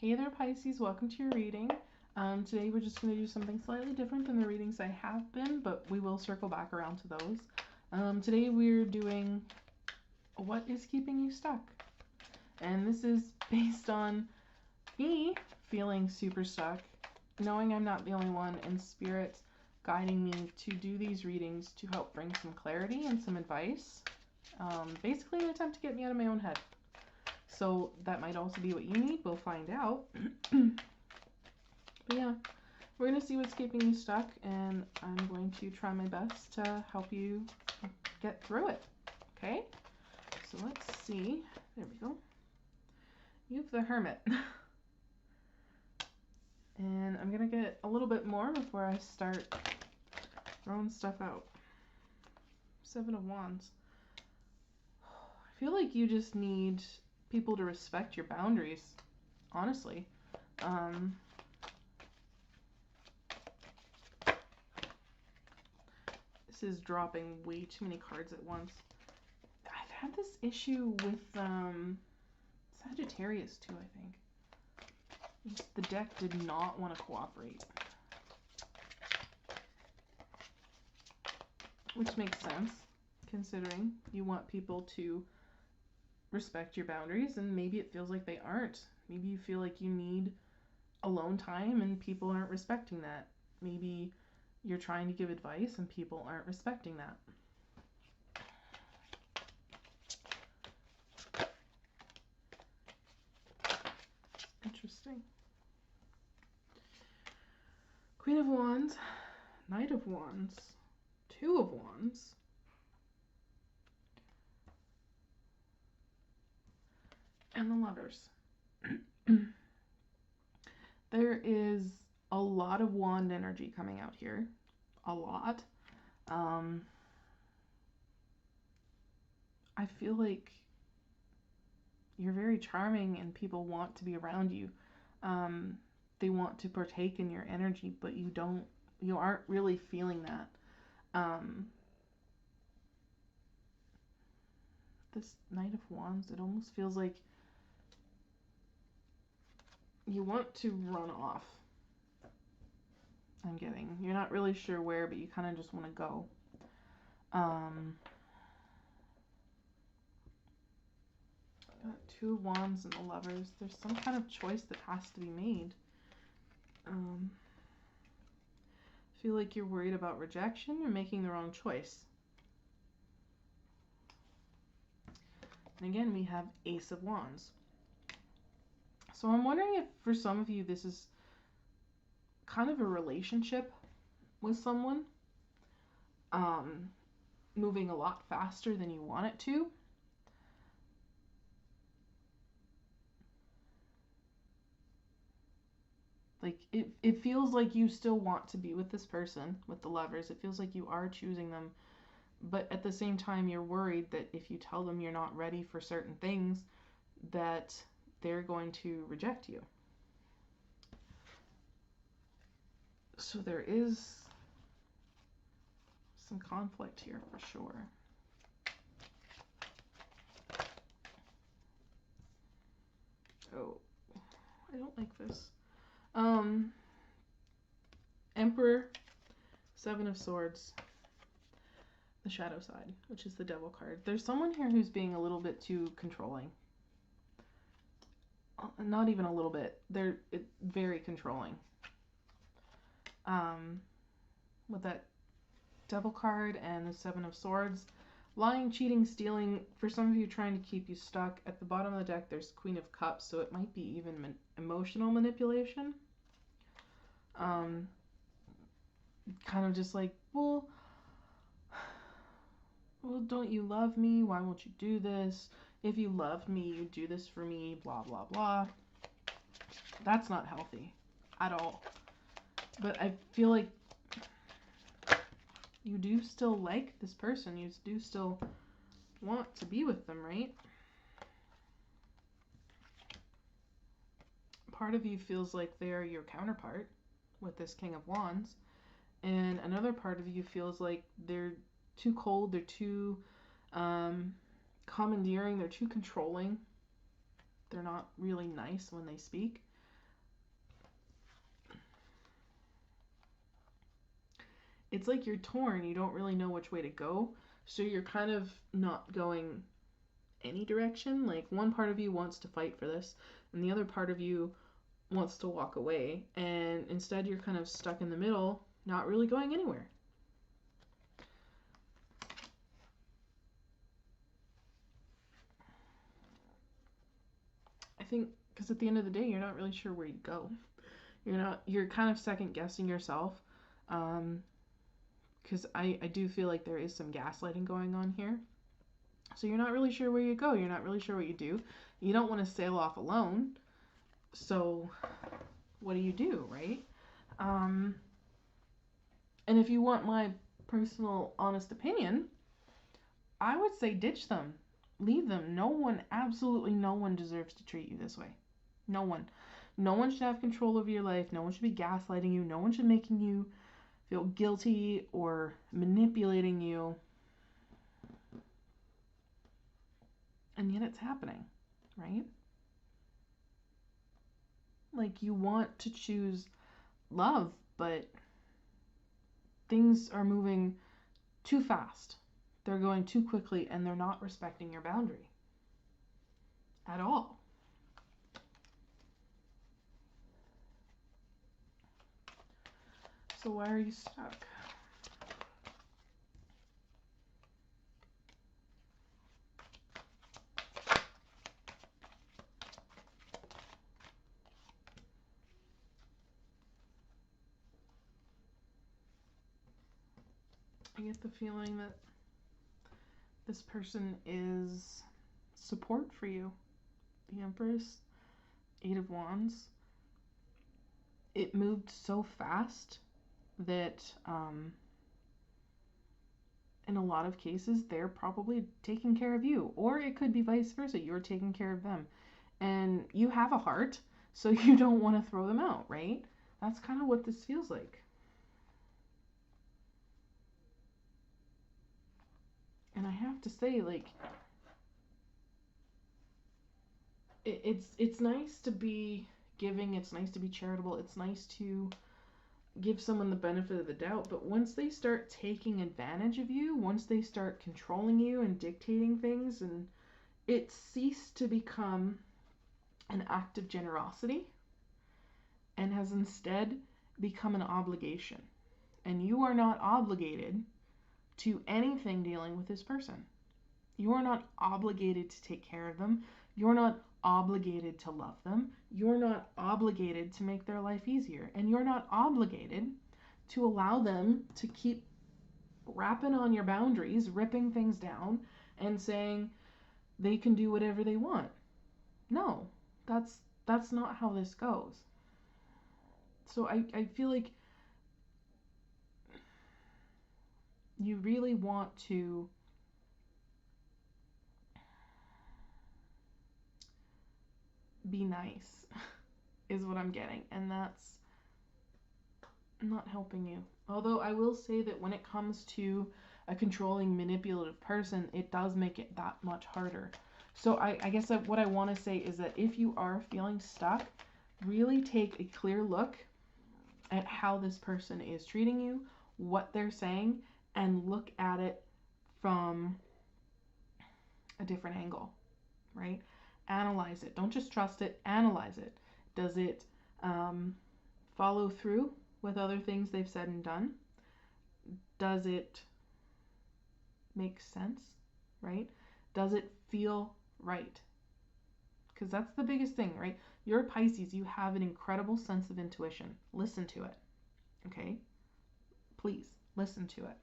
Hey there, Pisces, welcome to your reading. Today we're just going to do something slightly different than the readings I have been, but we will circle back around to those. Today we're doing what is keeping you stuck. And this is based on me feeling super stuck, knowing I'm not the only one, and Spirit guiding me to do these readings to help bring some clarity and some advice. Basically an attempt to get me out of my own head. So that might also be what you need. We'll find out. But yeah, we're going to see what's keeping you stuck, and I'm going to try my best to help you get through it. Okay? So let's see. There we go. You have the Hermit. And I'm going to get a little bit more before I start throwing stuff out. Seven of Wands. I feel like you just need people to respect your boundaries, honestly. This is dropping way too many cards at once. I've had this issue with Sagittarius too, I think. The deck did not want to cooperate. Which makes sense, considering you want people to respect your boundaries, and maybe it feels like they aren't. Maybe you feel like you need alone time and people aren't respecting that. Maybe you're trying to give advice and people aren't respecting that. Interesting. Queen of Wands, Knight of Wands, Two of Wands, and the Lovers. There is a lot of wand energy coming out here. A lot. I feel like you're very charming and people want to be around you. They want to partake in your energy, but you aren't really feeling that. This Knight of Wands, it almost feels like you want to run off. I'm getting. You're not really sure where, but you kind of just want to go. Got Two of Wands and the Lovers. There's some kind of choice that has to be made. I feel like you're worried about rejection or making the wrong choice. And again, we have Ace of Wands. So I'm wondering if for some of you this is kind of a relationship with someone, moving a lot faster than you want it to. Like, it feels like you still want to be with this person, with the Lovers. It feels like you are choosing them. But at the same time, you're worried that if you tell them you're not ready for certain things, that they're going to reject you. So there is some conflict here for sure. Oh, I don't like this. Emperor, Seven of Swords, the shadow side, which is the Devil card. There's someone here who's being a little bit too controlling. Not even a little bit. They're very controlling. With that Devil card and the Seven of Swords, lying, cheating, stealing, for some of you trying to keep you stuck. At the bottom of the deck there's Queen of Cups, so it might be even emotional manipulation. Kind of just like, well, don't you love me? Why won't you do this? If you loved me, you'd do this for me, blah, blah, blah. That's not healthy at all. But I feel like you do still like this person. You do still want to be with them, right? Part of you feels like they're your counterpart with this King of Wands. And another part of you feels like they're too cold, they're too commandeering, they're too controlling. They're not really nice when they speak. it's like you're torn. You don't really know which way to go. So you're kind of not going any direction. Like one part of you wants to fight for this, and the other part of you wants to walk away. And instead you're kind of stuck in the middle, not really going anywhere. I think because at the end of the day, you're not really sure where you go. You're kind of second guessing yourself. Because I do feel like there is some gaslighting going on here. So you're not really sure where you go. You're not really sure what you do. You don't want to sail off alone. So what do, right? And if you want my personal honest opinion, I would say ditch them. Leave them. Absolutely no one deserves to treat you this way. No one. No one should have control over your life. No one should be gaslighting you. No one should be making you feel guilty or manipulating you. And yet it's happening, right? Like you want to choose love, but things are moving too fast. They're going too quickly and they're not respecting your boundary at all. So why are you stuck? I get the feeling that this person is support for you. The Empress, 8 of Wands. It moved so fast that in a lot of cases they're probably taking care of you, or it could be vice versa. You're taking care of them, and you have a heart, so you don't want to throw them out, right? That's kind of what this feels like. And I have to say, like, it's nice to be giving, it's nice to be charitable, it's nice to give someone the benefit of the doubt, but once they start taking advantage of you, once they start controlling you and dictating things, and it ceased to become an act of generosity and has instead become an obligation. And you are not obligated to anything dealing with this person. You are not obligated to take care of them. You're not obligated to love them. You're not obligated to make their life easier. And you're not obligated to allow them to keep rapping on your boundaries, ripping things down, and saying they can do whatever they want. No, that's not how this goes. So I feel like you really want to be nice is what I'm getting, and that's not helping you. Although I will say that when it comes to a controlling, manipulative person, it does make it that much harder. So I guess what I want to say is that if you are feeling stuck, really take a clear look at how this person is treating you, what they're saying, and look at it from a different angle, right? Analyze it. Don't just trust it, analyze it. Does it follow through with other things they've said and done? Does it make sense, right? Does it feel right? Because that's the biggest thing, right? You're a Pisces. You have an incredible sense of intuition. Listen to it, okay? Please, listen to it.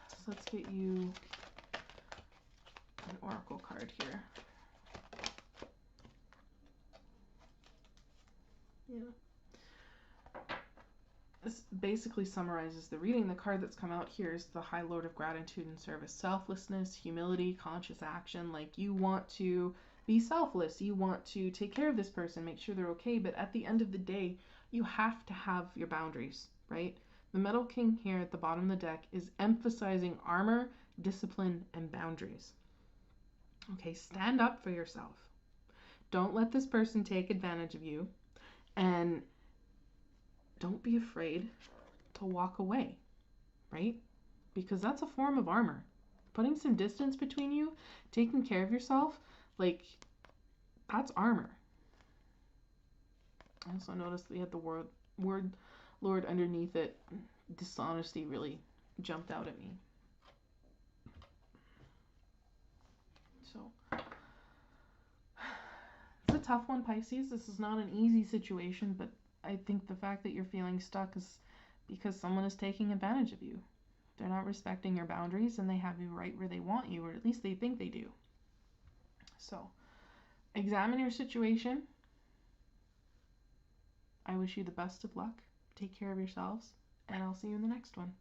So let's get you an oracle card here. Yeah. This basically summarizes the reading. The card that's come out here is the High Lord of Gratitude and Service. Selflessness, humility, conscious action. Like, you want to be selfless. You want to take care of this person, make sure they're okay. But at the end of the day, you have to have your boundaries, right? The Metal King here at the bottom of the deck is emphasizing armor, discipline, and boundaries. Okay, stand up for yourself. Don't let this person take advantage of you. And don't be afraid to walk away, right? Because that's a form of armor. Putting some distance between you, taking care of yourself, like, that's armor. I also noticed we had the word Lord underneath it. Dishonesty really jumped out at me. So, it's a tough one, Pisces. This is not an easy situation, but I think the fact that you're feeling stuck is because someone is taking advantage of you. They're not respecting your boundaries, and they have you right where they want you, or at least they think they do. So, examine your situation. I wish you the best of luck. Take care of yourselves, and I'll see you in the next one.